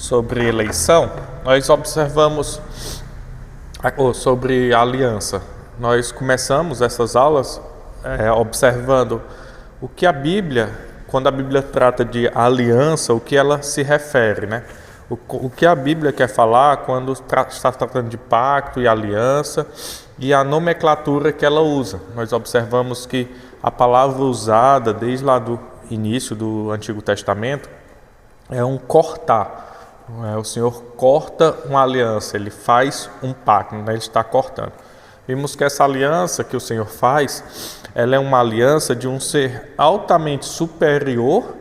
sobre eleição, nós observamos sobre aliança. Nós começamos essas aulas observando o que a Bíblia, quando a Bíblia trata de aliança, o que ela se refere, né? O que a Bíblia quer falar quando está tratando de pacto e aliança e a nomenclatura que ela usa. Nós observamos que a palavra usada desde lá do início do Antigo Testamento é um cortar. O Senhor corta uma aliança, Ele faz um pacto, né? Ele está cortando. Vimos que essa aliança que o Senhor faz, ela é uma aliança de um ser altamente superior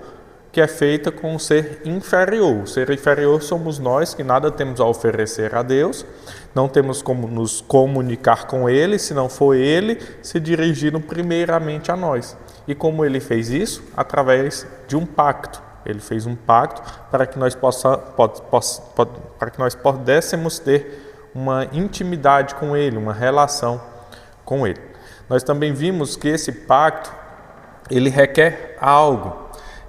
que é feita com um ser inferior. O ser inferior somos nós, que nada temos a oferecer a Deus, não temos como nos comunicar com Ele, se não for Ele se dirigindo primeiramente a nós. E como Ele fez isso? Através de um pacto. Ele fez um pacto para que nós pudéssemos ter uma intimidade com Ele, uma relação com Ele. Nós também vimos que esse pacto, ele requer algo.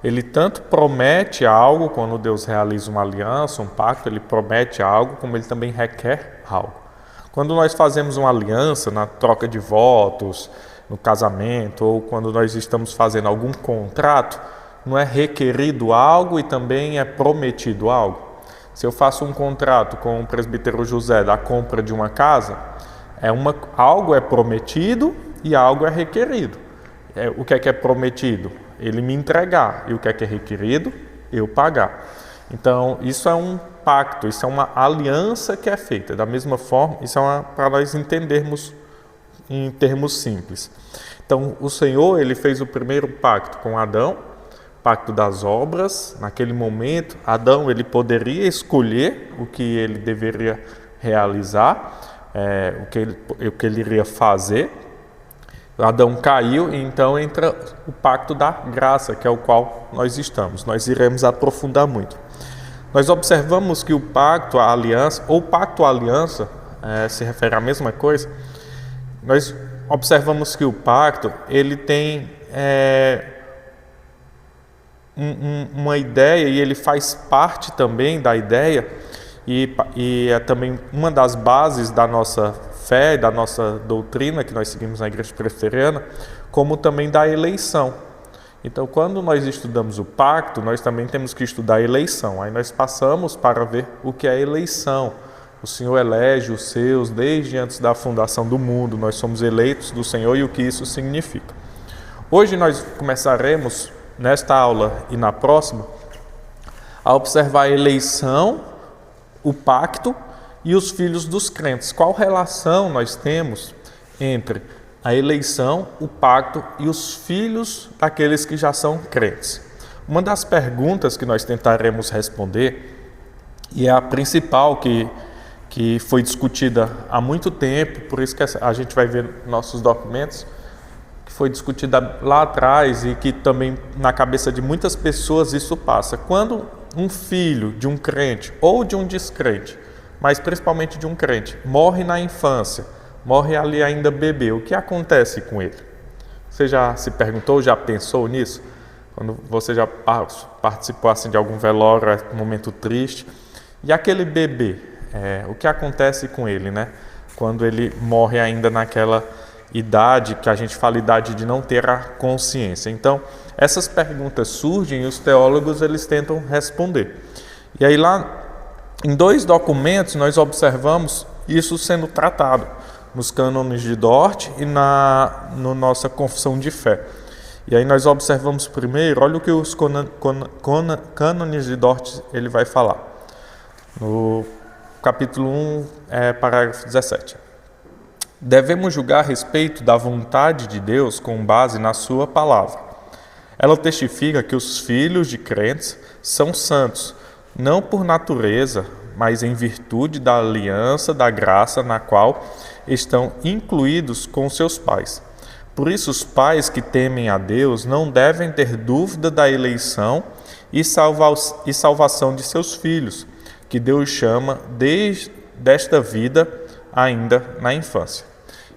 Ele tanto promete algo, quando Deus realiza uma aliança, um pacto, Ele promete algo, como Ele também requer algo. Quando nós fazemos uma aliança na troca de votos, no casamento, ou quando nós estamos fazendo algum contrato, não é requerido algo e também é prometido algo. Se eu faço um contrato com o presbítero José da compra de uma casa, algo é prometido e algo é requerido. O que é prometido? Ele me entregar. E o que é requerido? Eu pagar. Então, isso é um pacto, isso é uma aliança que é feita. Da mesma forma, isso é para nós entendermos em termos simples. Então, o Senhor, Ele fez o primeiro pacto com Adão, pacto das obras. Naquele momento, Adão ele poderia escolher o que ele deveria realizar, o que ele iria fazer. Adão caiu e então entra o pacto da graça, que é o qual nós estamos. Nós iremos aprofundar muito. Nós observamos que o pacto, a aliança, ou pacto-aliança, se refere à mesma coisa. Nós observamos que o pacto, ele tem uma ideia e ele faz parte também da ideia e é também uma das bases da nossa fé, da nossa doutrina que nós seguimos na Igreja Presbiteriana, como também da eleição. Então, quando nós estudamos o pacto, nós também temos que estudar a eleição. Aí nós passamos para ver o que é eleição. O Senhor elege os seus desde antes da fundação do mundo. Nós somos eleitos do Senhor e o que isso significa. Hoje nós começaremos, nesta aula e na próxima, a observar a eleição, o pacto e os filhos dos crentes. Qual relação nós temos entre a eleição, o pacto e os filhos daqueles que já são crentes? Uma das perguntas que nós tentaremos responder, e é a principal que foi discutida há muito tempo, por isso que a gente vai ver nossos documentos, que foi discutida lá atrás e que também na cabeça de muitas pessoas isso passa. Quando um filho de um crente ou de um descrente, mas principalmente de um crente, morre na infância, morre ali ainda bebê, o que acontece com ele? Você já se perguntou, já pensou nisso? Quando você já participou assim, de algum velório, um momento triste, e aquele bebê, o que acontece com ele, né? Quando ele morre ainda naquela idade, que a gente fala idade de não ter a consciência. Então, essas perguntas surgem e os teólogos eles tentam responder. E aí lá, em 2 documentos, nós observamos isso sendo tratado, nos cânones de Dort e na nossa confissão de fé. E aí nós observamos primeiro, olha o que os cânones de Dort ele vai falar. No capítulo 1, parágrafo 17. Devemos julgar a respeito da vontade de Deus com base na sua palavra. Ela testifica que os filhos de crentes são santos, não por natureza, mas em virtude da aliança da graça na qual estão incluídos com seus pais. Por isso, os pais que temem a Deus não devem ter dúvida da eleição e salvação de seus filhos, que Deus chama desde esta vida ainda na infância.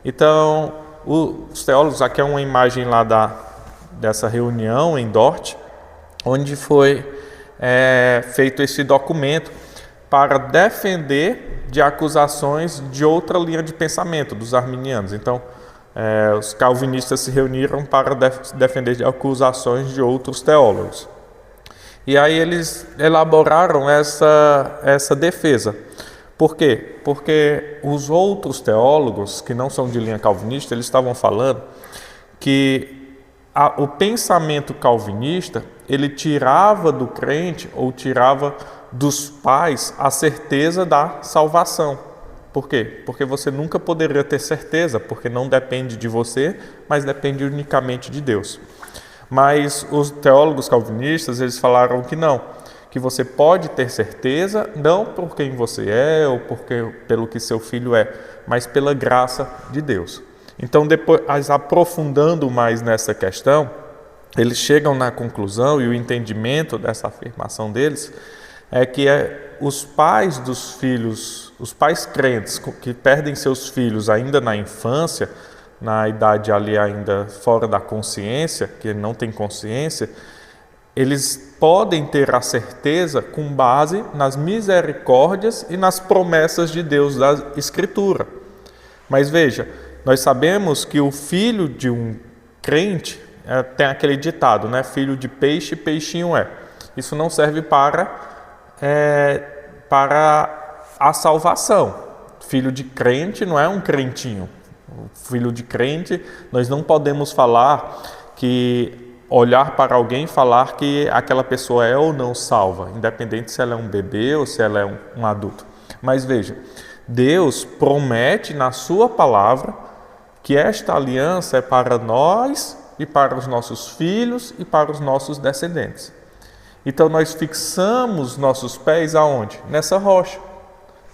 Então, os teólogos, aqui é uma imagem lá dessa reunião em Dort, onde foi feito esse documento para defender de acusações de outra linha de pensamento, dos arminianos. Então, os calvinistas se reuniram para defender de acusações de outros teólogos. E aí eles elaboraram essa defesa. Por quê? Porque os outros teólogos, que não são de linha calvinista, eles estavam falando que o pensamento calvinista, ele tirava do crente, ou tirava dos pais, a certeza da salvação. Por quê? Porque você nunca poderia ter certeza, porque não depende de você, mas depende unicamente de Deus. Mas os teólogos calvinistas, eles falaram que não, que você pode ter certeza, não por quem você é ou pelo que seu filho é, mas pela graça de Deus. Então, depois, aprofundando mais nessa questão, eles chegam na conclusão, e o entendimento dessa afirmação deles é que os pais dos filhos, os pais crentes que perdem seus filhos ainda na infância, na idade ali ainda fora da consciência, que não tem consciência, eles podem ter a certeza com base nas misericórdias e nas promessas de Deus da Escritura. Mas veja, nós sabemos que o filho de um crente, tem aquele ditado, né? Filho de peixe, peixinho é. Isso não serve para a salvação. Filho de crente não é um crentinho. O filho de crente, nós não podemos olhar para alguém e falar que aquela pessoa é ou não salva, independente se ela é um bebê ou se ela é um adulto. Mas veja, Deus promete na sua palavra que esta aliança é para nós e para os nossos filhos e para os nossos descendentes. Então nós fixamos nossos pés aonde? Nessa rocha,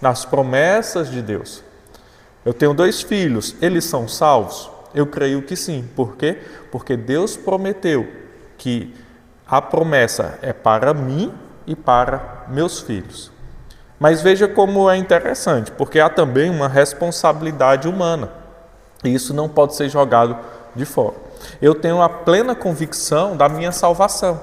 nas promessas de Deus. Eu tenho 2 filhos, eles são salvos? Eu creio que sim. Por quê? Porque Deus prometeu que a promessa é para mim e para meus filhos. Mas veja como é interessante, porque há também uma responsabilidade humana. E isso não pode ser jogado de fora. Eu tenho a plena convicção da minha salvação.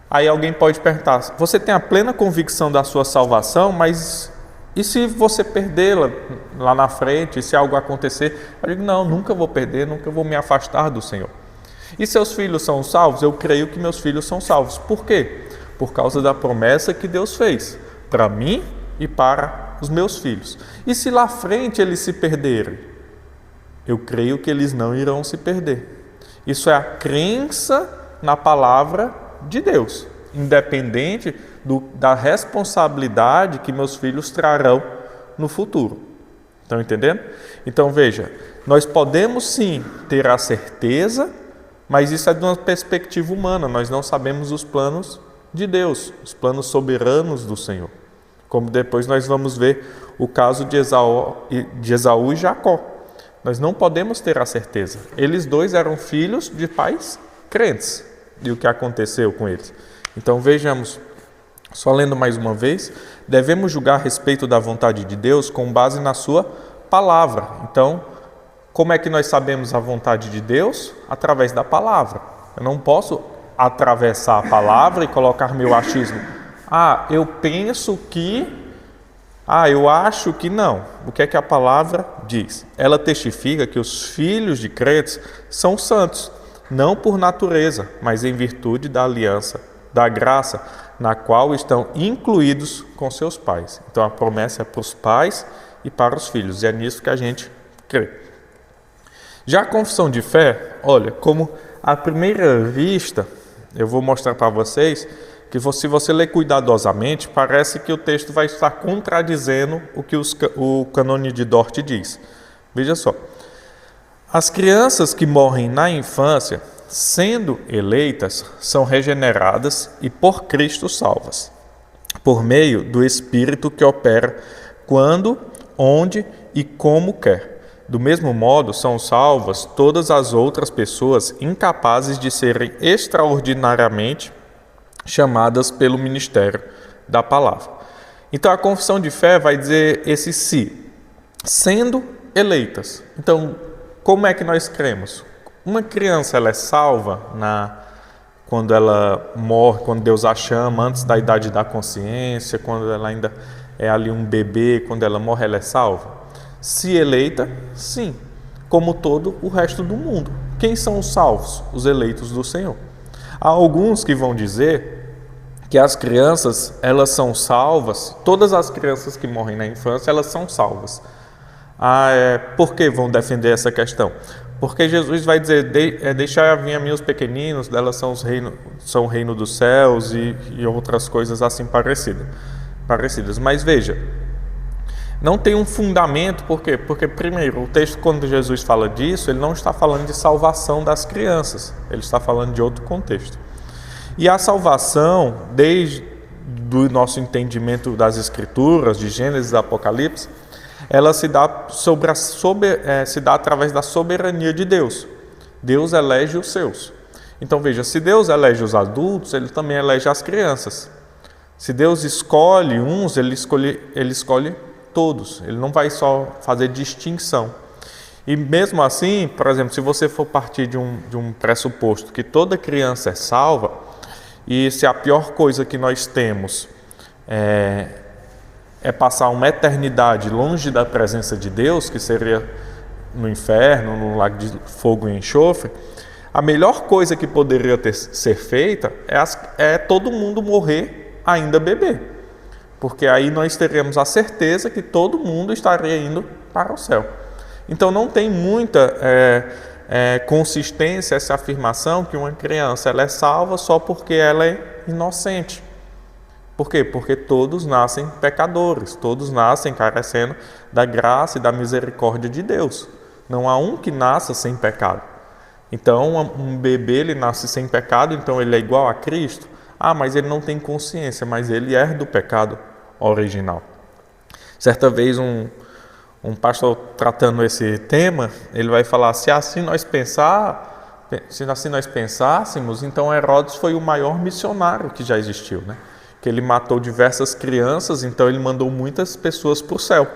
Aí alguém pode perguntar, você tem a plena convicção da sua salvação, mas e se você perdê-la lá na frente, se algo acontecer? Eu digo, não, nunca vou perder, nunca vou me afastar do Senhor. E seus filhos são salvos? Eu creio que meus filhos são salvos. Por quê? Por causa da promessa que Deus fez para mim e para os meus filhos. E se lá frente eles se perderem? Eu creio que eles não irão se perder. Isso é a crença na palavra de Deus, independente da responsabilidade que meus filhos trarão no futuro. Estão entendendo? Então veja, nós podemos sim ter a certeza, mas isso é de uma perspectiva humana, nós não sabemos os planos de Deus, os planos soberanos do Senhor. Como depois nós vamos ver o caso de Esaú e Jacó. Nós não podemos ter a certeza. Eles 2 eram filhos de pais crentes. E o que aconteceu com eles? Então vejamos, só lendo mais uma vez, devemos julgar a respeito da vontade de Deus com base na sua palavra. Então, como é que nós sabemos a vontade de Deus? Através da palavra. Eu não posso atravessar a palavra e colocar meu achismo. Eu penso que... eu acho que não. O que é que a palavra diz? Ela testifica que os filhos de crentes são santos, não por natureza, mas em virtude da aliança, da graça, na qual estão incluídos com seus pais. Então a promessa é para os pais e para os filhos, e é nisso que a gente crê. Já a confissão de fé, olha, como à primeira vista, eu vou mostrar para vocês que se você ler cuidadosamente, parece que o texto vai estar contradizendo o que o cânone de Dort diz. Veja só. As crianças que morrem na infância, sendo eleitas, são regeneradas e por Cristo salvas, por meio do Espírito que opera quando, onde e como quer. Do mesmo modo, são salvas todas as outras pessoas incapazes de serem extraordinariamente chamadas pelo ministério da palavra. Então, a confissão de fé vai dizer esse se, sendo eleitas. Então, como é que nós cremos? Uma criança ela é salva quando ela morre, quando Deus a chama, antes da idade da consciência, quando ela ainda é ali um bebê, quando ela morre, ela é salva? Se eleita, sim, como todo o resto do mundo. Quem são os salvos? Os eleitos do Senhor. Há alguns que vão dizer que as crianças, elas são salvas, todas as crianças que morrem na infância, elas são salvas. Por que vão defender essa questão? Porque Jesus vai dizer, deixar vir a mim os pequeninos, delas são o reino dos céus e outras coisas assim parecidas. Mas veja, não tem um fundamento, por quê? Porque primeiro, o texto quando Jesus fala disso, ele não está falando de salvação das crianças, ele está falando de outro contexto. E a salvação, desde do nosso entendimento das Escrituras, de Gênesis e Apocalipse, ela se dá, se dá através da soberania de Deus. Deus elege os seus. Então veja, se Deus elege os adultos, Ele também elege as crianças. Se Deus escolhe uns, Ele escolhe todos. Ele não vai só fazer distinção. E mesmo assim, por exemplo, se você for partir de um pressuposto que toda criança é salva, e se a pior coisa que nós temos é passar uma eternidade longe da presença de Deus, que seria no inferno, no lago de fogo e enxofre, a melhor coisa que poderia ser feita é todo mundo morrer ainda bebê. Porque aí nós teríamos a certeza que todo mundo estaria indo para o céu. Então não tem muita consistência essa afirmação que uma criança ela é salva só porque ela é inocente. Por quê? Porque todos nascem pecadores, todos nascem carecendo da graça e da misericórdia de Deus. Não há um que nasça sem pecado. Então, um bebê ele nasce sem pecado, então ele é igual a Cristo? Mas ele não tem consciência, mas ele é do pecado original. Certa vez, um pastor tratando esse tema, ele vai falar, se assim nós pensássemos, então Herodes foi o maior missionário que já existiu, né? Que ele matou diversas crianças, então ele mandou muitas pessoas para o céu.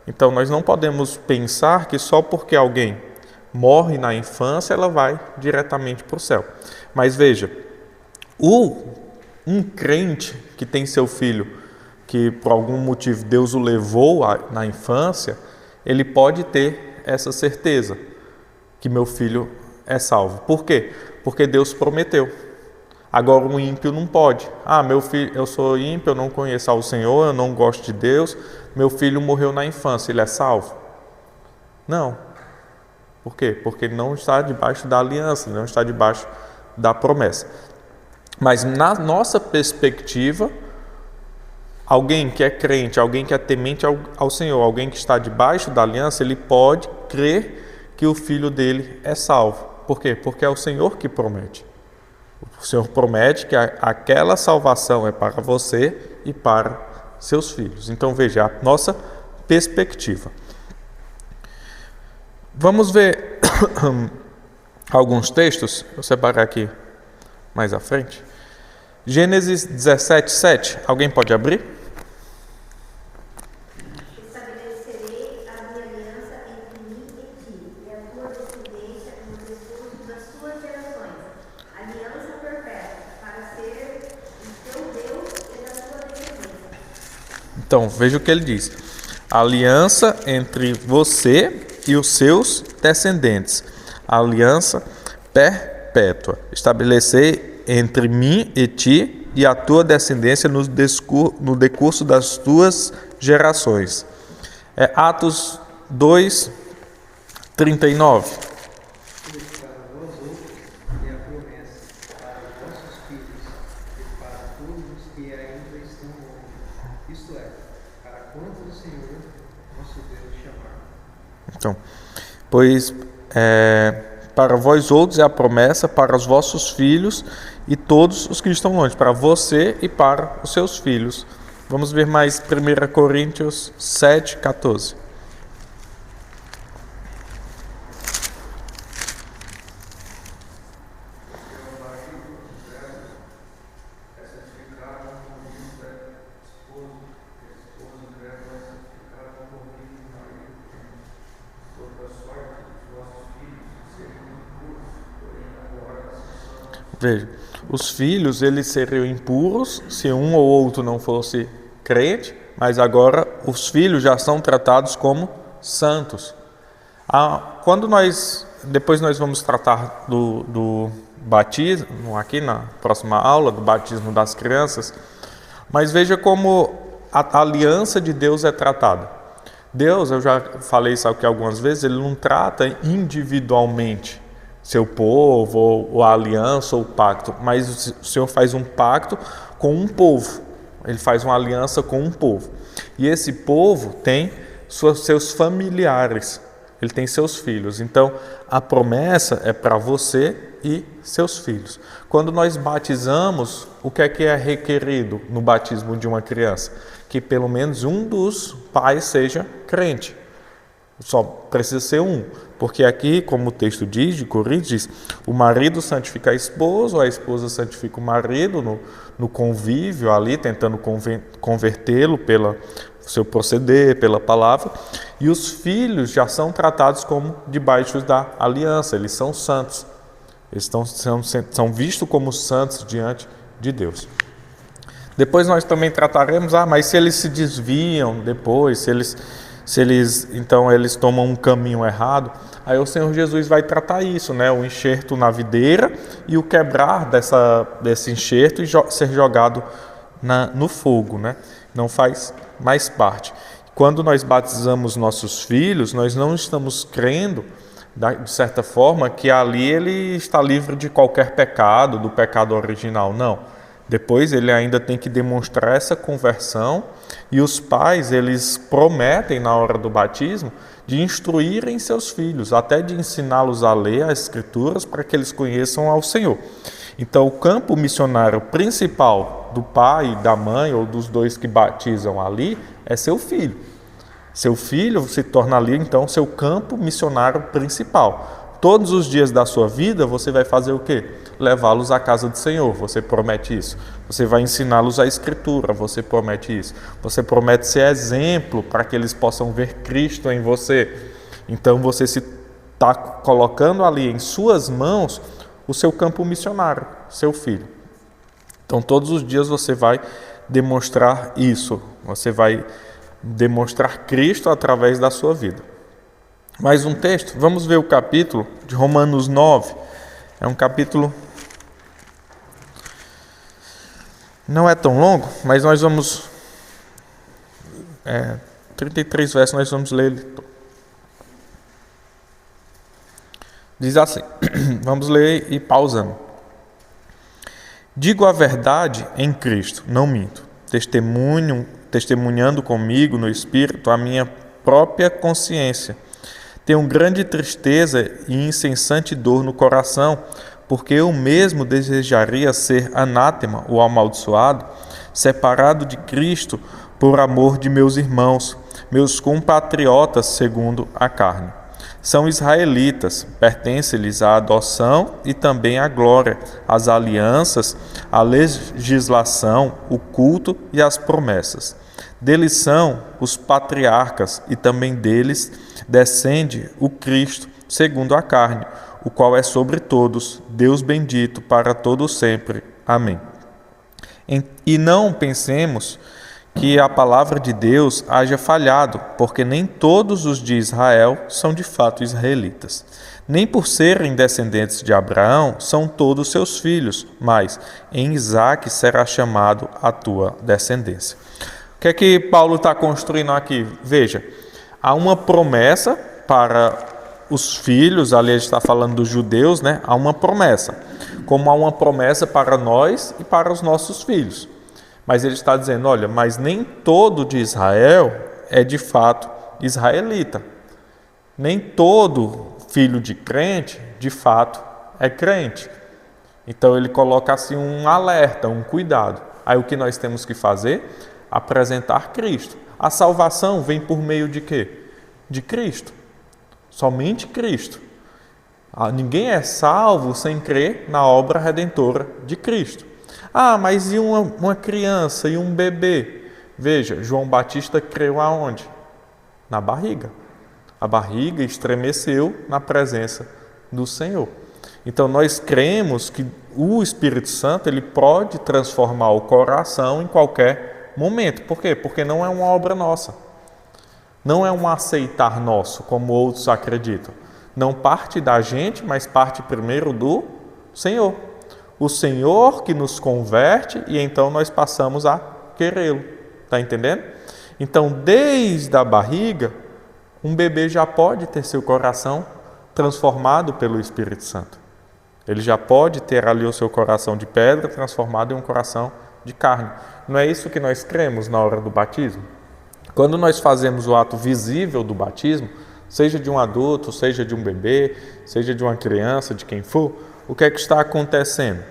Então nós não podemos pensar que só porque alguém morre na infância, ela vai diretamente para o céu. Mas veja, um crente que tem seu filho, que por algum motivo Deus o levou na infância, ele pode ter essa certeza que meu filho é salvo. Por quê? Porque Deus prometeu. Agora um ímpio não pode. Meu filho, eu sou ímpio, eu não conheço ao Senhor, eu não gosto de Deus, meu filho morreu na infância, ele é salvo? Não. Por quê? Porque ele não está debaixo da aliança, não está debaixo da promessa. Mas na nossa perspectiva, alguém que é crente, alguém que é temente ao Senhor, alguém que está debaixo da aliança, ele pode crer que o filho dele é salvo. Por quê? Porque é o Senhor que promete. O Senhor promete que aquela salvação é para você e para seus filhos. Então veja a nossa perspectiva. Vamos ver alguns textos. Vou separar aqui mais à frente. Gênesis 17, 7. Alguém pode abrir? Estabelecerei a minha aliança entre mim e ti, e a tua descendência no decurso das tuas gerações. Aliança perpétua, para ser o teu Deus e da tua descendência. Então, veja o que ele diz. Aliança entre você e os seus descendentes. Aliança perpétua. Estabelecer entre mim e ti e a tua descendência no decurso das tuas gerações. Atos 2, 39. Então, pois para vós outros é a promessa, para os vossos filhos e todos os que estão longe, para você e para os seus filhos. Vamos ver mais 1 Coríntios 7, 14. Veja, os filhos eles seriam impuros se um ou outro não fosse crente, mas agora os filhos já são tratados como santos. Depois nós vamos tratar do batismo, aqui na próxima aula, do batismo das crianças, mas veja como a aliança de Deus é tratada. Deus, eu já falei isso aqui algumas vezes, ele não trata individualmente seu povo, ou a aliança, ou o pacto, mas o Senhor faz um pacto com um povo, ele faz uma aliança com um povo, e esse povo tem seus familiares, ele tem seus filhos, então a promessa é para você e seus filhos. Quando nós batizamos, o que é requerido no batismo de uma criança? Que pelo menos um dos pais seja crente. Só precisa ser um, porque aqui, como o texto diz, de Coríntios, diz, o marido santifica a esposa santifica o marido no convívio ali, tentando convertê-lo pelo seu proceder, pela palavra, e os filhos já são tratados como debaixo da aliança, eles são santos, eles são vistos como santos diante de Deus. Depois nós também trataremos, mas se eles se desviam depois, se eles tomam um caminho errado, aí o Senhor Jesus vai tratar isso, né? O enxerto na videira e o quebrar desse enxerto e ser jogado no fogo, né? Não faz mais parte. Quando nós batizamos nossos filhos, nós não estamos crendo, de certa forma, que ali ele está livre de qualquer pecado, do pecado original, não. Depois ele ainda tem que demonstrar essa conversão, e os pais, eles prometem na hora do batismo de instruírem seus filhos, até de ensiná-los a ler as Escrituras para que eles conheçam ao Senhor. Então o campo missionário principal do pai, da mãe ou dos dois que batizam ali é seu filho. Seu filho se torna ali então seu campo missionário principal. Todos os dias da sua vida você vai fazer o quê? Levá-los à casa do Senhor, você promete isso. Você vai ensiná-los a Escritura, você promete isso. Você promete ser exemplo para que eles possam ver Cristo em você. Então você se está colocando ali em suas mãos o seu campo missionário, seu filho. Então todos os dias você vai demonstrar isso, você vai demonstrar Cristo através da sua vida. Mais um texto, vamos ver o capítulo de Romanos 9, é um capítulo, não é tão longo, mas nós vamos, 33 versos, nós vamos ler ele. Diz assim, vamos ler e pausando. Digo a verdade em Cristo, não minto, testemunhando comigo no Espírito a minha própria consciência. Tenho grande tristeza e incessante dor no coração, porque eu mesmo desejaria ser anátema ou amaldiçoado, separado de Cristo por amor de meus irmãos, meus compatriotas segundo a carne. São israelitas, pertence-lhes a adoção e também a glória, as alianças, a legislação, o culto e as promessas. Deles são os patriarcas e também deles descende o Cristo segundo a carne, o qual é sobre todos, Deus bendito para todo sempre. Amém. E não pensemos que a palavra de Deus haja falhado, porque nem todos os de Israel são de fato israelitas. Nem por serem descendentes de Abraão são todos seus filhos, mas em Isaque será chamado a tua descendência. O que é que Paulo está construindo aqui? Veja, há uma promessa para os filhos, ali ele está falando dos judeus, né? Há uma promessa, como há uma promessa para nós e para os nossos filhos. Mas ele está dizendo, olha, mas nem todo de Israel é de fato israelita. Nem todo filho de crente, de fato, é crente. Então ele coloca assim um alerta, um cuidado. Aí o que nós temos que fazer? Apresentar Cristo. A salvação vem por meio de quê? De Cristo. Somente Cristo. Ninguém é salvo sem crer na obra redentora de Cristo. Mas e uma criança e um bebê? Veja, João Batista creu aonde? Na barriga. A barriga estremeceu na presença do Senhor. Então nós cremos que o Espírito Santo ele pode transformar o coração em qualquer momento. Por quê? Porque não é uma obra nossa. Não é um aceitar nosso, como outros acreditam. Não parte da gente, mas parte primeiro do Senhor. O Senhor que nos converte e então nós passamos a querê-lo. Está entendendo? Então, desde a barriga, um bebê já pode ter seu coração transformado pelo Espírito Santo. Ele já pode ter ali o seu coração de pedra transformado em um coração de carne. Não é isso que nós cremos na hora do batismo? Quando nós fazemos o ato visível do batismo, seja de um adulto, seja de um bebê, seja de uma criança, de quem for, o que é que está acontecendo?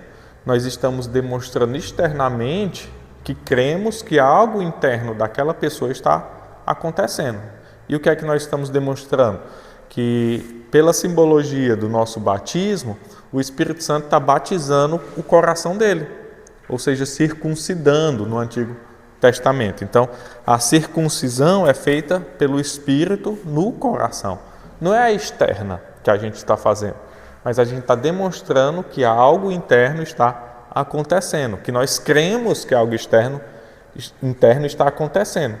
Nós estamos demonstrando externamente que cremos que algo interno daquela pessoa está acontecendo. E o que é que nós estamos demonstrando? Que pela simbologia do nosso batismo, o Espírito Santo está batizando o coração dele, ou seja, circuncidando no Antigo Testamento. Então, a circuncisão é feita pelo Espírito no coração. Não é a externa que a gente está fazendo, mas a gente está demonstrando que algo interno está acontecendo, que nós cremos que algo interno está acontecendo.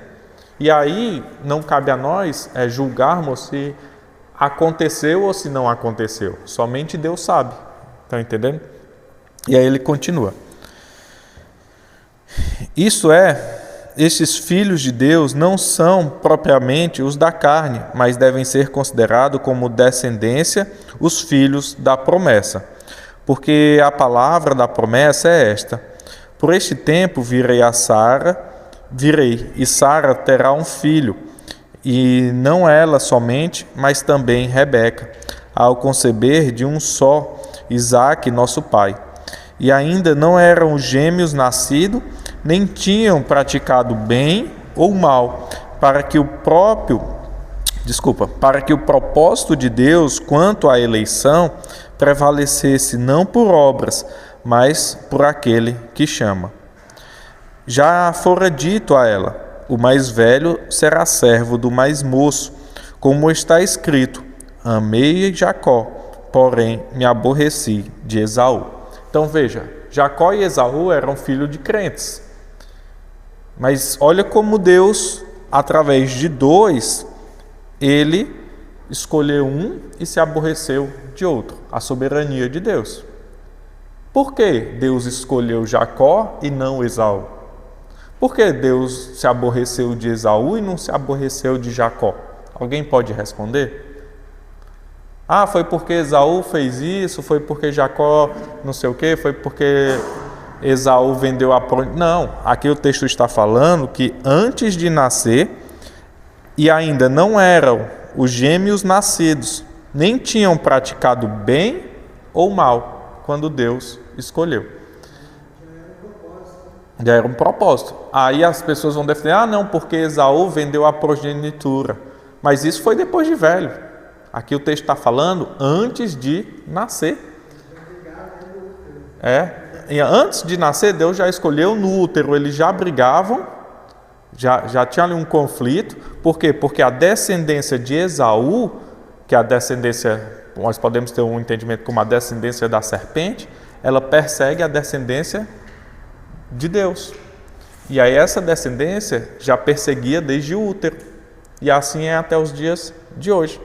E aí, não cabe a nós julgarmos se aconteceu ou se não aconteceu. Somente Deus sabe. Estão entendendo? E aí ele continua. Isso é, estes filhos de Deus não são propriamente os da carne, mas devem ser considerados como descendência os filhos da promessa. Porque a palavra da promessa é esta: por este tempo virei, e Sara terá um filho, e não ela somente, mas também Rebeca, ao conceber de um só, Isaque, nosso pai. E ainda não eram gêmeos nascidos, nem tinham praticado bem ou mal, para que o propósito de Deus quanto à eleição prevalecesse não por obras, mas por aquele que chama. Já fora dito a ela: o mais velho será servo do mais moço, como está escrito: amei Jacó, porém me aborreci de Esaú. Então veja, Jacó e Esaú eram filhos de crentes. Mas olha como Deus, através de dois, ele escolheu um e se aborreceu de outro. A soberania de Deus. Por que Deus escolheu Jacó e não Esaú? Por que Deus se aborreceu de Esaú e não se aborreceu de Jacó? Alguém pode responder? Ah, foi porque Esaú fez isso, foi porque Jacó não sei o quê, foi porque Esaú vendeu a prole. Não, aqui o texto está falando que antes de nascer, e ainda não eram os gêmeos nascidos, nem tinham praticado bem ou mal, quando Deus escolheu. Já era um propósito. Aí as pessoas vão defender: não, porque Esaú vendeu a progenitura. Mas isso foi depois de velho. Aqui o texto está falando antes de nascer. E antes de nascer, Deus já escolheu no útero, eles já brigavam, já tinha ali um conflito. Por quê? Porque a descendência de Esaú, que é a descendência, nós podemos ter um entendimento como a descendência da serpente, ela persegue a descendência de Deus. E aí essa descendência já perseguia desde o útero. E assim é até os dias de hoje.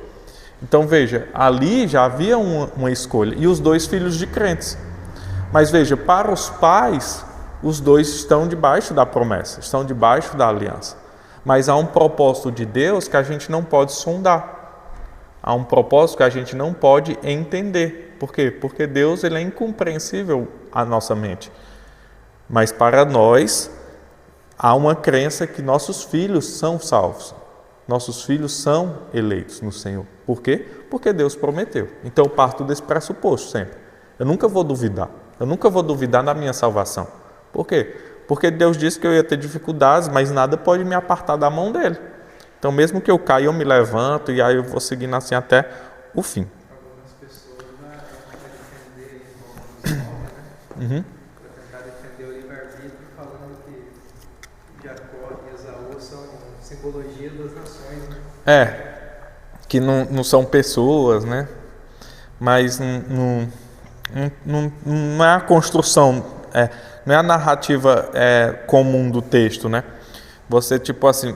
Então veja, ali já havia uma escolha. E os dois filhos de crentes. Mas veja, para os pais, os dois estão debaixo da promessa, estão debaixo da aliança. Mas há um propósito de Deus que a gente não pode sondar. Há um propósito que a gente não pode entender. Por quê? Porque Deus ele é incompreensível à nossa mente. Mas para nós, há uma crença que nossos filhos são salvos. Nossos filhos são eleitos no Senhor. Por quê? Porque Deus prometeu. Então eu parto desse pressuposto sempre. Eu nunca vou duvidar. Eu nunca vou duvidar da minha salvação. Por quê? Porque Deus disse que eu ia ter dificuldades, mas nada pode me apartar da mão dele. Então mesmo que eu caia, eu me levanto e aí eu vou seguindo assim até o fim. Algumas pessoas vão defender para tentar defender o livre-arbítrio, falando que Jacó e Esaú são simbologia das nações, né? Que não são pessoas, né? Mas não é a construção, não é a narrativa comum do texto, né? Você, tipo assim,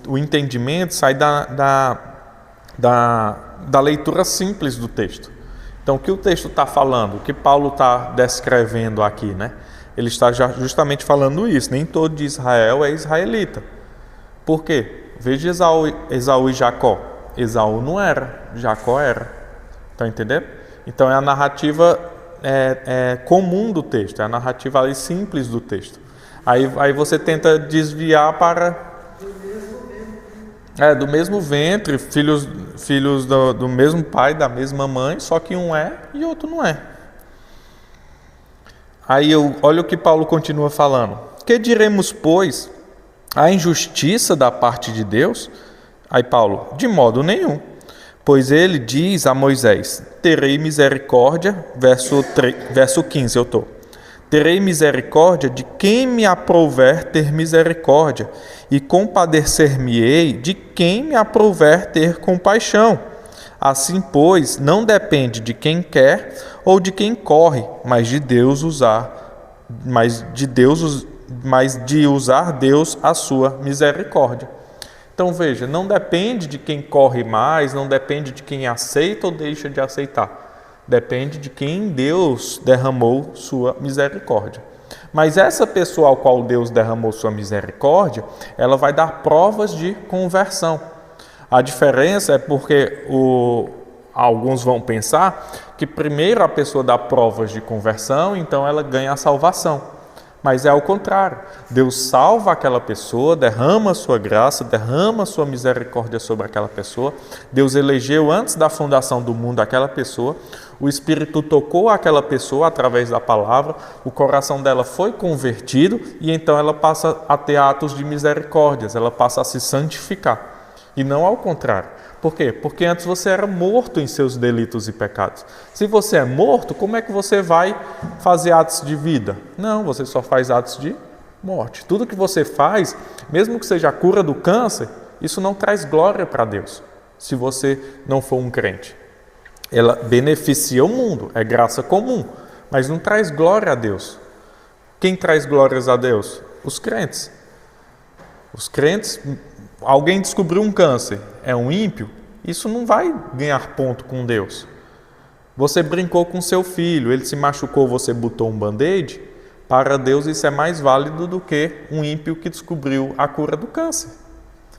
o entendimento sai da leitura simples do texto. Então, o que o texto está falando, o que Paulo está descrevendo aqui, né? Ele está justamente falando isso. Nem todo de Israel é israelita. Por quê? Veja Esaú e Jacó. Esaú não era, Jacó era. Está entendendo? Então, é a narrativa comum do texto, é a narrativa ali simples do texto. Aí você tenta desviar para... do mesmo ventre, filhos do mesmo pai, da mesma mãe, só que um é e outro não é. Aí olha o que Paulo continua falando. Que diremos, pois, a injustiça da parte de Deus? Aí Paulo, de modo nenhum. Pois ele diz a Moisés, terei misericórdia, verso 15 eu estou. Terei misericórdia de quem me aprouver ter misericórdia, e compadecer-me-ei de quem me aprouver ter compaixão. Assim, pois, não depende de quem quer ou de quem corre, mas de usar Deus a sua misericórdia. Então veja, não depende de quem corre mais, não depende de quem aceita ou deixa de aceitar. Depende de quem Deus derramou sua misericórdia. Mas essa pessoa ao qual Deus derramou sua misericórdia, ela vai dar provas de conversão. A diferença é porque alguns vão pensar que primeiro a pessoa dá provas de conversão, então ela ganha a salvação. Mas é ao contrário. Deus salva aquela pessoa, derrama a sua graça, derrama a sua misericórdia sobre aquela pessoa. Deus elegeu antes da fundação do mundo aquela pessoa. O Espírito tocou aquela pessoa através da palavra. O coração dela foi convertido e então ela passa a ter atos de misericórdia. Ela passa a se santificar. E não ao contrário. Por quê? Porque antes você era morto em seus delitos e pecados. Se você é morto, como é que você vai fazer atos de vida? Não, você só faz atos de morte. Tudo que você faz, mesmo que seja a cura do câncer, isso não traz glória para Deus, se você não for um crente. Ela beneficia o mundo, é graça comum, mas não traz glória a Deus. Quem traz glórias a Deus? Os crentes. Os crentes... Alguém descobriu um câncer, é um ímpio, isso não vai ganhar ponto com Deus. Você brincou com seu filho, ele se machucou, você botou um band-aid, para Deus isso é mais válido do que um ímpio que descobriu a cura do câncer.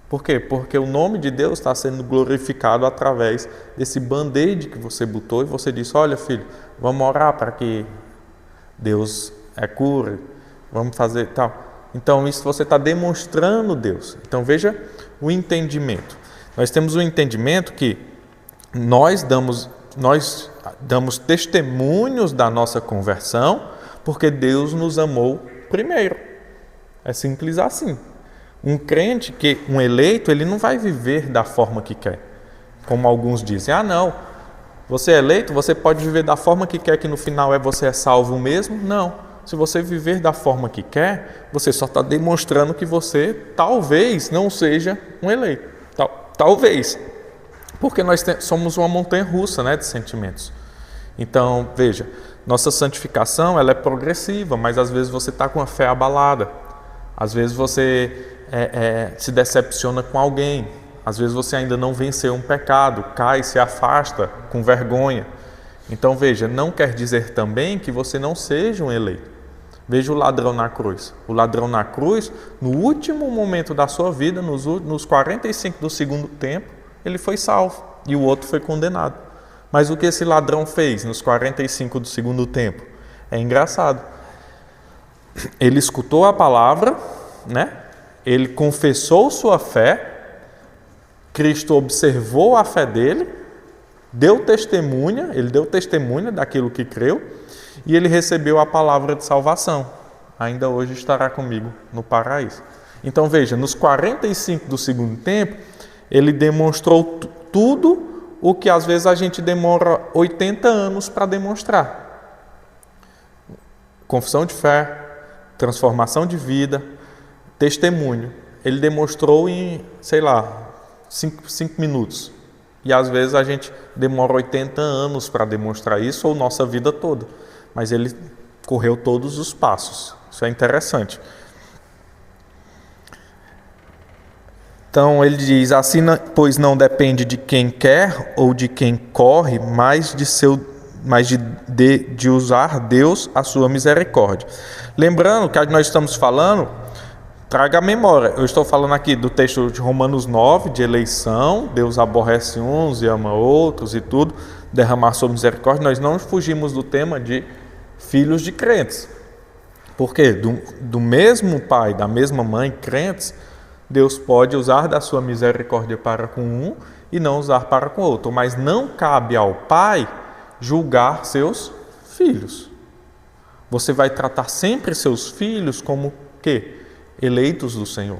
Por quê? Porque o nome de Deus está sendo glorificado através desse band-aid que você botou e você disse, olha filho, vamos orar para que Deus cure, vamos fazer tal. Então, isso você está demonstrando Deus. Então, veja o entendimento. Nós temos um entendimento que nós damos testemunhos da nossa conversão porque Deus nos amou primeiro. É simples assim. Um crente, um eleito, ele não vai viver da forma que quer. Como alguns dizem, não, você é eleito, você pode viver da forma que quer, que no final você é salvo mesmo. Não. Se você viver da forma que quer, você só está demonstrando que você talvez não seja um eleito. Talvez. Porque nós somos uma montanha-russa, né, de sentimentos. Então, veja, nossa santificação ela é progressiva, mas às vezes você está com a fé abalada. Às vezes você se decepciona com alguém. Às vezes você ainda não venceu um pecado, cai, se afasta com vergonha. Então, veja, não quer dizer também que você não seja um eleito. Veja o ladrão na cruz. O ladrão na cruz, no último momento da sua vida, nos 45 do segundo tempo, ele foi salvo e o outro foi condenado. Mas o que esse ladrão fez nos 45 do segundo tempo? É engraçado. Ele escutou a palavra, né? Ele confessou sua fé, Cristo observou a fé dele, ele deu testemunha daquilo que creu, e ele recebeu a palavra de salvação. Ainda hoje estará comigo no paraíso. Então veja, nos 45 do segundo tempo, ele demonstrou tudo o que às vezes a gente demora 80 anos para demonstrar. Confissão de fé, transformação de vida, testemunho. Ele demonstrou em, 5 minutos. E às vezes a gente demora 80 anos para demonstrar isso, ou nossa vida toda. Mas ele correu todos os passos. Isso é interessante. Então ele diz, assim, pois não depende de quem quer ou de quem corre, mas de usar Deus a sua misericórdia. Lembrando que nós estamos falando, traga a memória, eu estou falando aqui do texto de Romanos 9, de eleição, Deus aborrece uns e ama outros e tudo, derramar sua misericórdia. Nós não fugimos do tema de filhos de crentes. Por quê? Do mesmo pai, da mesma mãe, crentes, Deus pode usar da sua misericórdia para com um e não usar para com outro. Mas não cabe ao pai julgar seus filhos. Você vai tratar sempre seus filhos como quê? Eleitos do Senhor.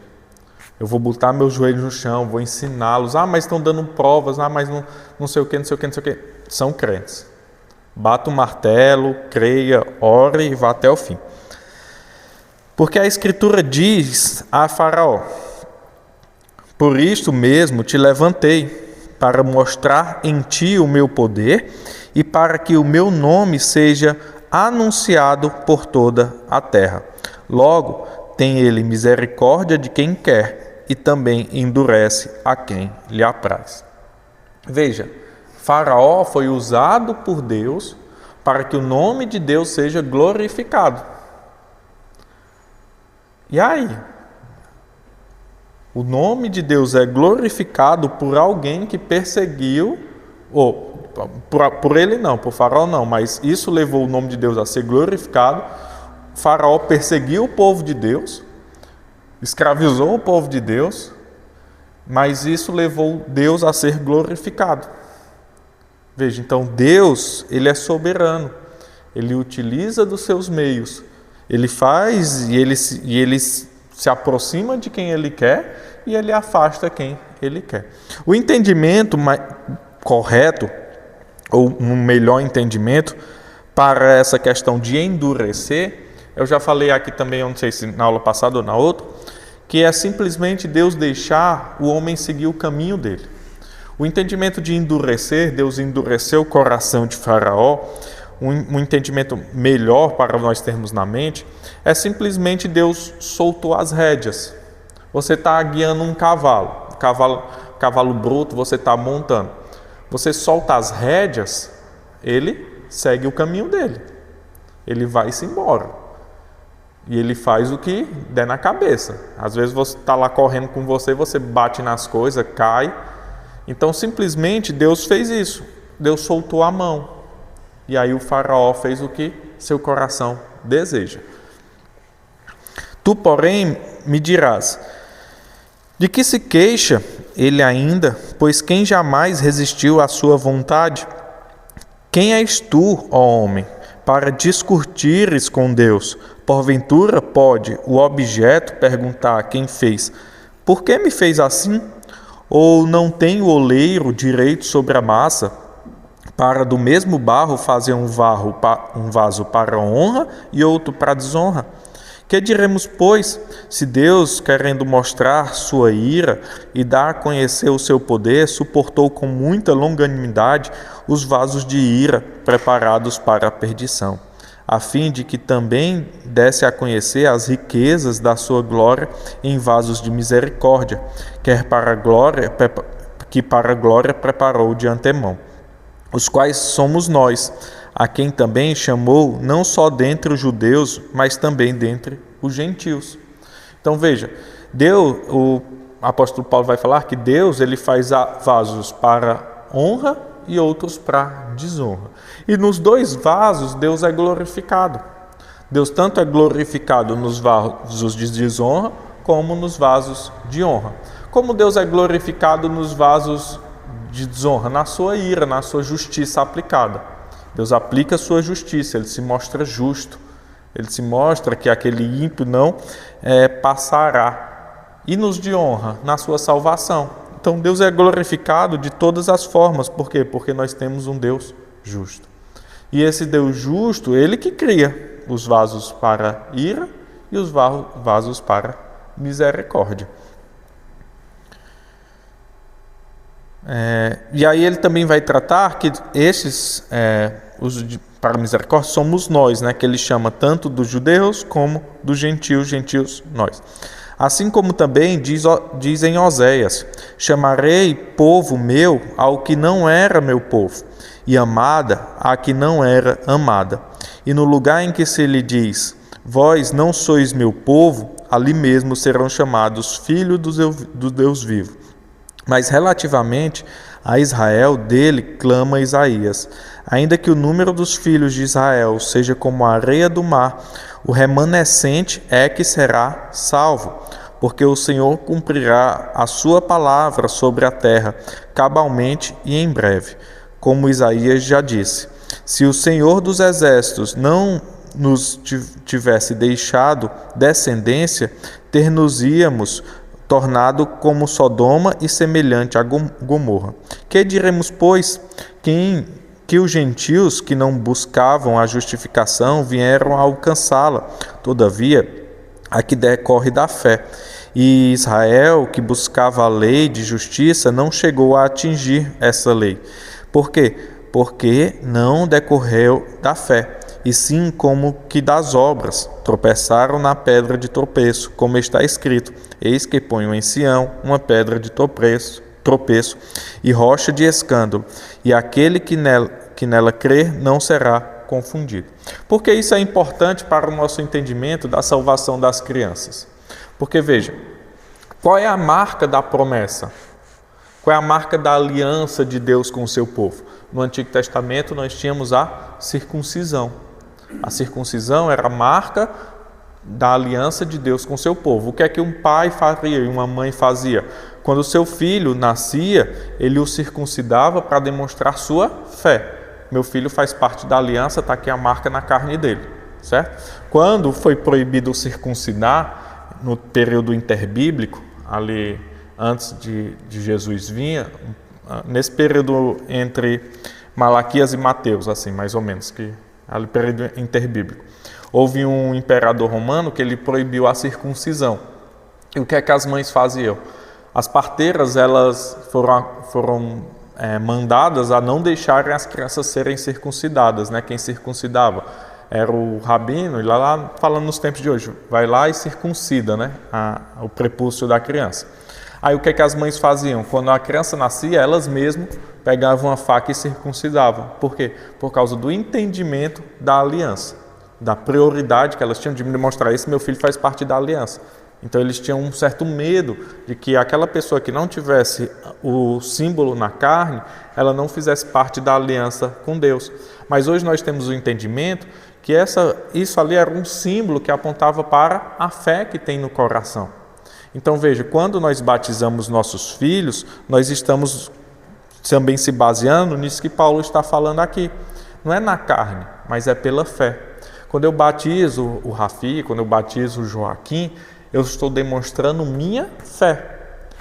Eu vou botar meus joelhos no chão, vou ensiná-los. Mas estão dando provas. Mas não sei o que, não sei o que, não sei o que. São crentes. Bata o martelo, creia, ore e vá até o fim. Porque a Escritura diz a Faraó: por isto mesmo te levantei, para mostrar em ti o meu poder e para que o meu nome seja anunciado por toda a terra. Logo, tem ele misericórdia de quem quer e também endurece a quem lhe apraz. Veja, Faraó foi usado por Deus para que o nome de Deus seja glorificado. E aí? O nome de Deus é glorificado por alguém que perseguiu, ou por ele não, por Faraó não, mas isso levou o nome de Deus a ser glorificado. Faraó perseguiu o povo de Deus, escravizou o povo de Deus, mas isso levou Deus a ser glorificado. Veja, então Deus, ele é soberano, ele utiliza dos seus meios, ele faz e ele se aproxima de quem ele quer e ele afasta quem ele quer. O entendimento correto, ou um melhor entendimento para essa questão de endurecer, eu já falei aqui também, eu não sei se na aula passada ou na outra, que é simplesmente Deus deixar o homem seguir o caminho dele. O entendimento de endurecer, Deus endureceu o coração de Faraó, um entendimento melhor para nós termos na mente, é simplesmente Deus soltou as rédeas. Você está guiando um cavalo bruto, você está montando. Você solta as rédeas, ele segue o caminho dele. Ele vai-se embora. E ele faz o que der na cabeça. Às vezes você está lá correndo com você bate nas coisas, cai. Então simplesmente Deus fez isso. Deus soltou a mão. E aí o Faraó fez o que seu coração deseja. Tu, porém, me dirás, de que se queixa ele ainda, pois quem jamais resistiu à sua vontade? Quem és tu, ó homem, para discutires com Deus? Porventura pode o objeto perguntar a quem fez, por que me fez assim? Ou não tem o oleiro direito sobre a massa, para do mesmo barro fazer um vaso para honra e outro para desonra? Que diremos, pois, se Deus, querendo mostrar sua ira e dar a conhecer o seu poder, suportou com muita longanimidade os vasos de ira preparados para a perdição, a fim de que também desse a conhecer as riquezas da sua glória em vasos de misericórdia, que para a glória preparou de antemão, os quais somos nós, a quem também chamou não só dentre os judeus, mas também dentre os gentios. Então veja, Deus, o apóstolo Paulo vai falar que Deus ele faz vasos para honra e outros para desonra. E nos dois vasos Deus é glorificado. Deus tanto é glorificado nos vasos de desonra como nos vasos de honra. Como Deus é glorificado nos vasos de desonra? Na sua ira, na sua justiça aplicada. Deus aplica a sua justiça, ele se mostra justo, ele se mostra que aquele ímpio não passará. E nos de honra, na sua salvação. Então Deus é glorificado de todas as formas. Por quê? Porque nós temos um Deus justo. E esse Deus justo, ele que cria os vasos para ira e os vasos para misericórdia. E aí ele também vai tratar que esses, para misericórdia, somos nós, né? Que ele chama tanto dos judeus como dos gentios nós. Assim como também diz em Oséias: chamarei povo meu ao que não era meu povo, e amada a que não era amada. E no lugar em que se lhe diz: vós não sois meu povo, ali mesmo serão chamados filhos do Deus vivo. Mas relativamente a Israel, dele clama Isaías: ainda que o número dos filhos de Israel seja como a areia do mar, o remanescente é que será salvo, porque o Senhor cumprirá a sua palavra sobre a terra, cabalmente e em breve. Como Isaías já disse: se o Senhor dos exércitos não nos tivesse deixado descendência, ter-nos-íamos tornado como Sodoma e semelhante a Gomorra. Que diremos, pois, que os gentios que não buscavam a justificação vieram a alcançá-la? Todavia, a que decorre da fé. E Israel, que buscava a lei de justiça, não chegou a atingir essa lei. Por quê? Porque não decorreu da fé, e sim como que das obras. Tropeçaram na pedra de tropeço, como está escrito: eis que ponho em Sião uma pedra de tropeço e rocha de escândalo, e aquele que nela crer não será confundido. Por que isso é importante para o nosso entendimento da salvação das crianças? Porque, veja, qual é a marca da promessa? Qual é a marca da aliança de Deus com o seu povo? No Antigo Testamento nós tínhamos a circuncisão. A circuncisão era a marca da aliança de Deus com o seu povo. O que é que um pai faria e uma mãe fazia? Quando o seu filho nascia, ele o circuncidava para demonstrar sua fé. Meu filho faz parte da aliança, está aqui a marca na carne dele, certo? Quando foi proibido circuncidar, no período interbíblico, ali antes de Jesus vir, nesse período entre Malaquias e Mateus, assim, mais ou menos, que ali período interbíblico, houve um imperador romano que ele proibiu a circuncisão. E o que é que as mães faziam? As parteiras, elas foram mandadas a não deixarem as crianças serem circuncidadas, né? Quem circuncidava era o rabino, e lá falando nos tempos de hoje, vai lá e circuncida, né? O prepúcio da criança. Aí o que é que as mães faziam? Quando a criança nascia, elas mesmas pegavam a faca e circuncidavam. Por quê? Por causa do entendimento da aliança, da prioridade que elas tinham de demonstrar: esse meu filho faz parte da aliança. Então eles tinham um certo medo de que aquela pessoa que não tivesse o símbolo na carne, ela não fizesse parte da aliança com Deus. Mas hoje nós temos o entendimento que isso ali era um símbolo que apontava para a fé que tem no coração. Então veja, quando nós batizamos nossos filhos, nós estamos também se baseando nisso que Paulo está falando aqui. Não é na carne, mas é pela fé. Quando eu batizo o Rafi, quando eu batizo o Joaquim, eu estou demonstrando minha fé.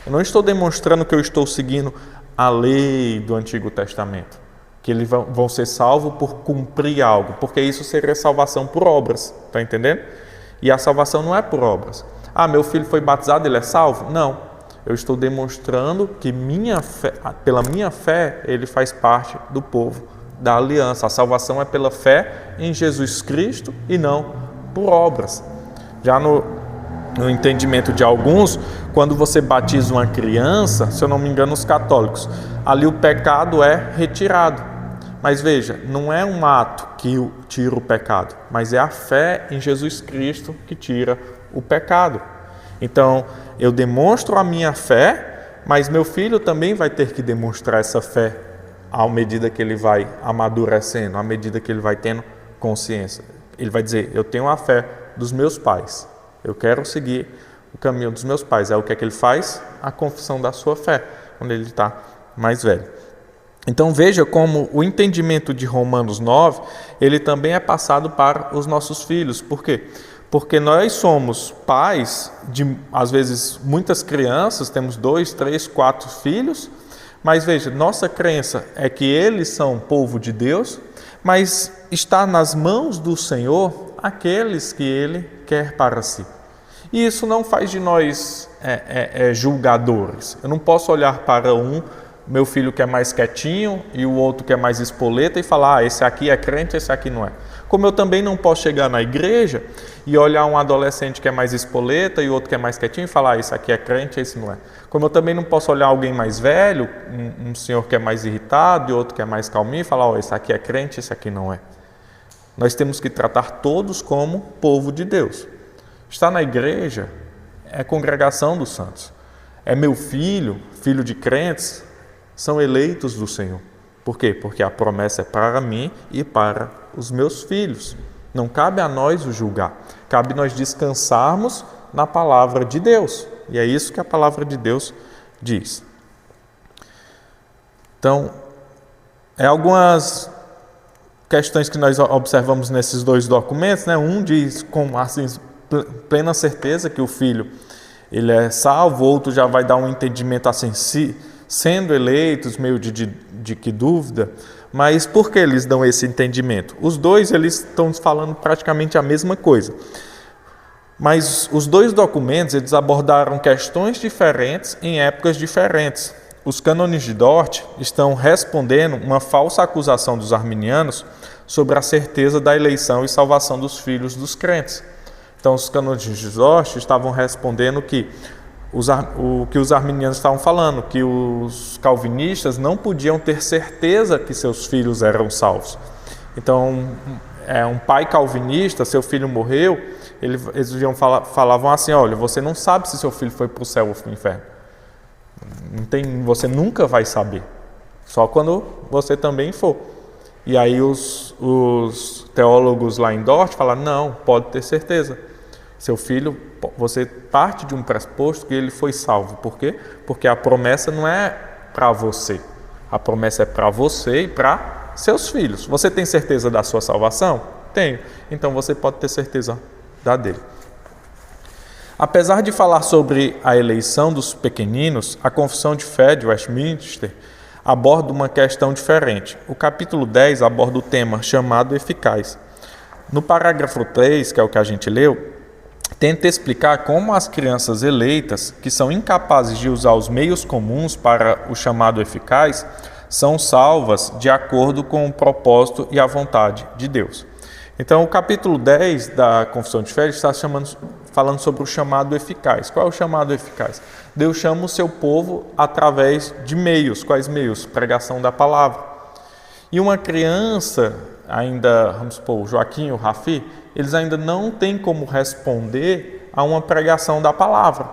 Eu não estou demonstrando que eu estou seguindo a lei do Antigo Testamento, que eles vão ser salvos por cumprir algo, porque isso seria salvação por obras, está entendendo? E a salvação não é por obras. Ah, meu filho foi batizado, ele é salvo? Não. Eu estou demonstrando que pela minha fé, ele faz parte do povo da aliança. A salvação é pela fé em Jesus Cristo e não por obras. Já no entendimento de alguns, quando você batiza uma criança, se eu não me engano, os católicos, ali o pecado é retirado. Mas veja, não é um ato que tira o pecado, mas é a fé em Jesus Cristo que tira o pecado. Então, eu demonstro a minha fé, mas meu filho também vai ter que demonstrar essa fé à medida que ele vai amadurecendo, à medida que ele vai tendo consciência. Ele vai dizer: eu tenho a fé dos meus pais, eu quero seguir o caminho dos meus pais. É o que é que ele faz? A confissão da sua fé, quando ele está mais velho. Então veja como o entendimento de Romanos 9, ele também é passado para os nossos filhos. Por quê? Porque nós somos pais de, às vezes, muitas crianças, temos 2, 3, 4 filhos, mas veja, nossa crença é que eles são povo de Deus, mas está nas mãos do Senhor aqueles que Ele quer para si. E isso não faz de nós julgadores. Eu não posso olhar para um meu filho que é mais quietinho e o outro que é mais espoleta e falar, esse aqui é crente, esse aqui não é. Como eu também não posso chegar na igreja e olhar um adolescente que é mais espoleta e o outro que é mais quietinho e falar, esse aqui é crente, esse não é. Como eu também não posso olhar alguém mais velho, um senhor que é mais irritado e outro que é mais calminho e falar, esse aqui é crente, esse aqui não é. Nós temos que tratar todos como povo de Deus. Estar na igreja é congregação dos santos. É meu filho, filho de crentes, são eleitos do Senhor. Por quê? Porque a promessa é para mim e para os meus filhos. Não cabe a nós o julgar. Cabe nós descansarmos na palavra de Deus. E é isso que a palavra de Deus diz. Então, algumas questões que nós observamos nesses dois documentos, né? Um diz com assim, plena certeza que o filho ele é salvo, o outro já vai dar um entendimento assim, sendo eleitos, meio de que dúvida, mas por que eles dão esse entendimento? Os dois eles estão falando praticamente a mesma coisa, mas os dois documentos eles abordaram questões diferentes em épocas diferentes. Os cânones de Dort estão respondendo uma falsa acusação dos arminianos sobre a certeza da eleição e salvação dos filhos dos crentes. Então, os cânones de Dort estavam respondendo que o que os arminianos estavam falando, que os calvinistas não podiam ter certeza que seus filhos eram salvos. Então, um pai calvinista, seu filho morreu, eles falavam assim, olha, você não sabe se seu filho foi para o céu ou para o inferno. Você nunca vai saber, só quando você também for. E aí os teólogos lá em Dort falaram, não, pode ter certeza. Seu filho, você parte de um pressuposto que ele foi salvo. Por quê? Porque a promessa não é para você. A promessa é para você e para seus filhos. Você tem certeza da sua salvação? Tenho. Então você pode ter certeza da dele. Apesar de falar sobre a eleição dos pequeninos, a Confissão de Fé de Westminster aborda uma questão diferente. O capítulo 10 aborda o tema chamado eficaz. No parágrafo 3, que é o que a gente leu, tenta explicar como as crianças eleitas, que são incapazes de usar os meios comuns para o chamado eficaz, são salvas de acordo com o propósito e a vontade de Deus. Então, o capítulo 10 da Confissão de Fé está falando sobre o chamado eficaz. Qual é o chamado eficaz? Deus chama o seu povo através de meios. Quais meios? Pregação da palavra. E uma criança, ainda, vamos supor, o Joaquim, o Rafi, eles ainda não têm como responder a uma pregação da palavra.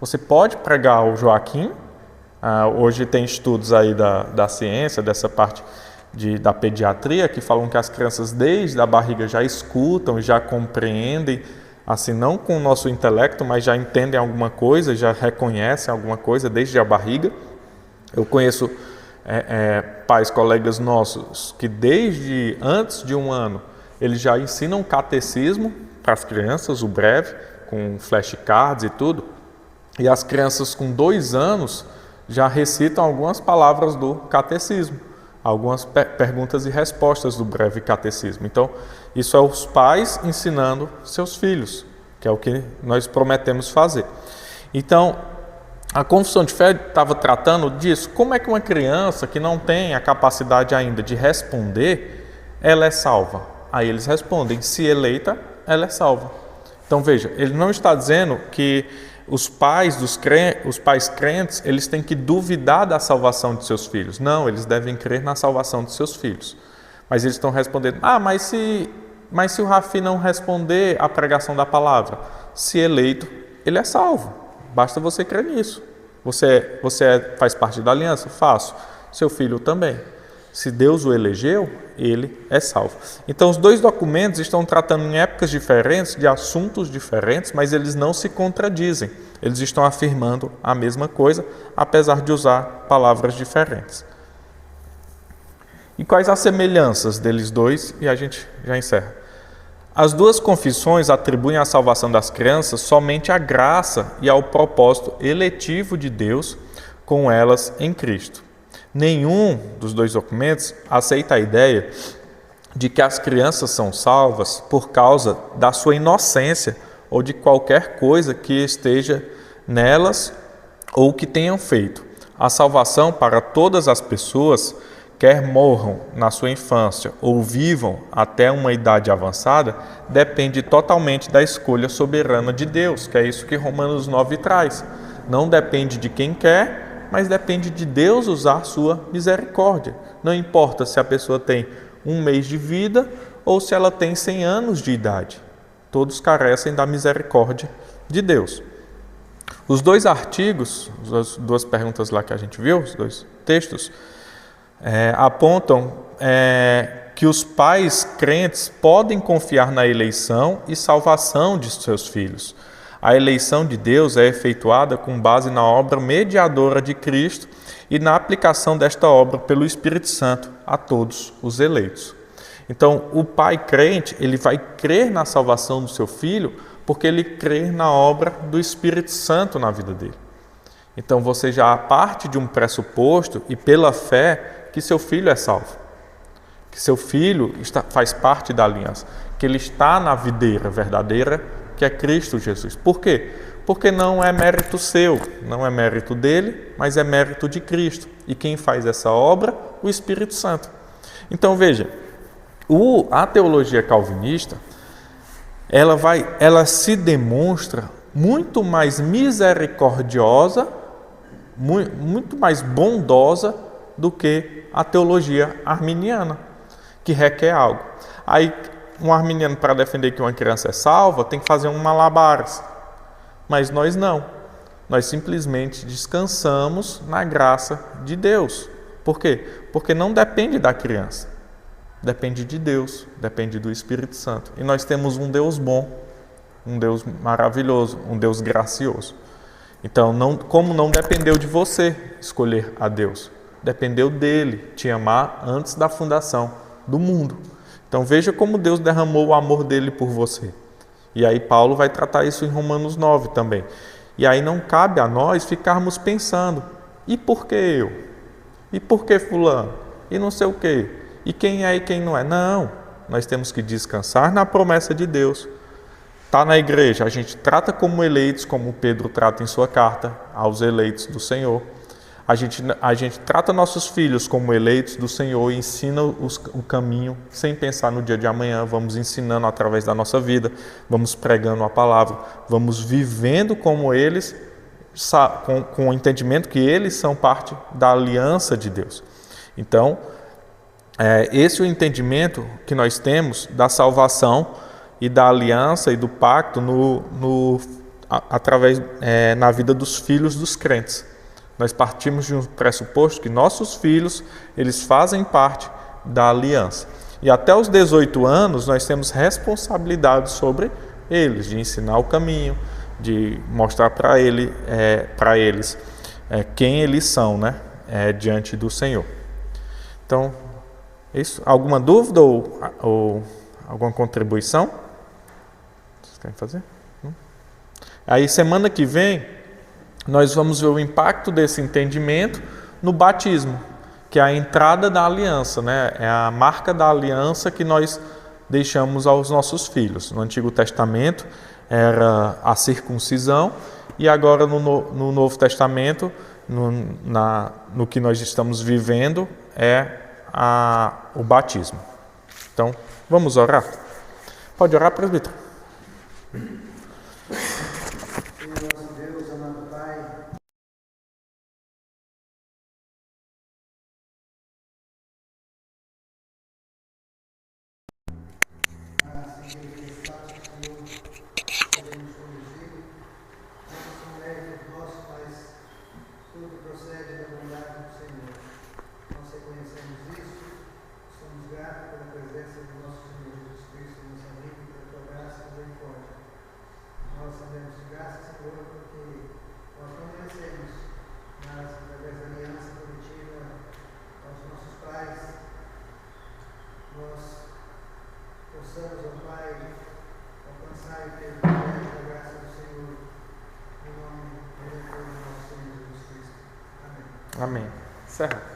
Você pode pregar o Joaquim, hoje tem estudos aí da ciência, dessa parte da pediatria, que falam que as crianças desde a barriga já escutam, já compreendem, assim, não com o nosso intelecto, mas já entendem alguma coisa, já reconhecem alguma coisa desde a barriga. Eu conheço pais, colegas nossos, que desde antes de 1 ano, eles já ensinam catecismo para as crianças, o breve, com flashcards e tudo. E as crianças com 2 anos já recitam algumas palavras do catecismo, algumas perguntas e respostas do breve catecismo. Então, isso é os pais ensinando seus filhos, que é o que nós prometemos fazer. Então, a Confissão de Fé estava tratando disso. Como é que uma criança que não tem a capacidade ainda de responder, ela é salva? Aí eles respondem, se eleita, ela é salva. Então veja, ele não está dizendo que os pais crentes, eles têm que duvidar da salvação de seus filhos. Não, eles devem crer na salvação de seus filhos. Mas eles estão respondendo, mas se o Rafi não responder à pregação da palavra, se eleito, ele é salvo. Basta você crer nisso. Você faz parte da aliança? Faço. Seu filho também. Se Deus o elegeu, ele é salvo. Então, os dois documentos estão tratando em épocas diferentes, de assuntos diferentes, mas eles não se contradizem. Eles estão afirmando a mesma coisa, apesar de usar palavras diferentes. E quais as semelhanças deles dois? E a gente já encerra. As duas confissões atribuem a salvação das crianças somente à graça e ao propósito eletivo de Deus com elas em Cristo. Nenhum dos dois documentos aceita a ideia de que as crianças são salvas por causa da sua inocência ou de qualquer coisa que esteja nelas ou que tenham feito. A salvação para todas as pessoas, quer morram na sua infância ou vivam até uma idade avançada, depende totalmente da escolha soberana de Deus, que é isso que Romanos 9 traz. Não depende de quem quer, mas depende de Deus usar sua misericórdia. Não importa se a pessoa tem 1 mês de vida ou se ela tem 100 anos de idade. Todos carecem da misericórdia de Deus. Os 2 artigos, as 2 perguntas lá que a gente viu, os 2 textos, apontam que os pais crentes podem confiar na eleição e salvação de seus filhos. A eleição de Deus é efetuada com base na obra mediadora de Cristo e na aplicação desta obra pelo Espírito Santo a todos os eleitos. Então, o pai crente, ele vai crer na salvação do seu filho porque ele crê na obra do Espírito Santo na vida dele. Então, você já parte de um pressuposto e pela fé que seu filho é salvo, que seu filho faz parte da aliança, que ele está na videira verdadeira, que é Cristo Jesus. Por quê? Porque não é mérito seu, não é mérito dele, mas é mérito de Cristo. E quem faz essa obra? O Espírito Santo. Então, veja, a teologia calvinista, ela se demonstra muito mais misericordiosa, muito mais bondosa do que a teologia arminiana, que requer algo. Aí, um arminiano, para defender que uma criança é salva, tem que fazer um malabares. Mas nós não. Nós simplesmente descansamos na graça de Deus. Por quê? Porque não depende da criança. Depende de Deus, depende do Espírito Santo. E nós temos um Deus bom, um Deus maravilhoso, um Deus gracioso. Então, como não dependeu de você escolher a Deus, dependeu dele te amar antes da fundação do mundo. Então, veja como Deus derramou o amor dele por você. E aí Paulo vai tratar isso em Romanos 9 também. E aí não cabe a nós ficarmos pensando, e por que eu? E por que fulano? E não sei o quê? E quem é e quem não é? Não, nós temos que descansar na promessa de Deus. Está na igreja, a gente trata como eleitos, como Pedro trata em sua carta aos eleitos do Senhor. A gente trata nossos filhos como eleitos do Senhor e ensina o caminho sem pensar no dia de amanhã. Vamos ensinando através da nossa vida, vamos pregando a palavra, vamos vivendo como eles, com o entendimento que eles são parte da aliança de Deus. Então, esse é o entendimento que nós temos da salvação e da aliança e do pacto na vida dos filhos dos crentes. Nós partimos de um pressuposto que nossos filhos, eles fazem parte da aliança. E até os 18 anos, nós temos responsabilidade sobre eles, de ensinar o caminho, de mostrar para eles quem eles são, né? Diante do Senhor. Então, isso. Alguma dúvida ou alguma contribuição? Vocês querem fazer? Aí, semana que vem, nós vamos ver o impacto desse entendimento no batismo, que é a entrada da aliança, né? É a marca da aliança que nós deixamos aos nossos filhos. No Antigo Testamento era a circuncisão e agora no Novo Testamento, no que nós estamos vivendo, é o batismo. Então, vamos orar? Pode orar, presbítero? Amém. Certo.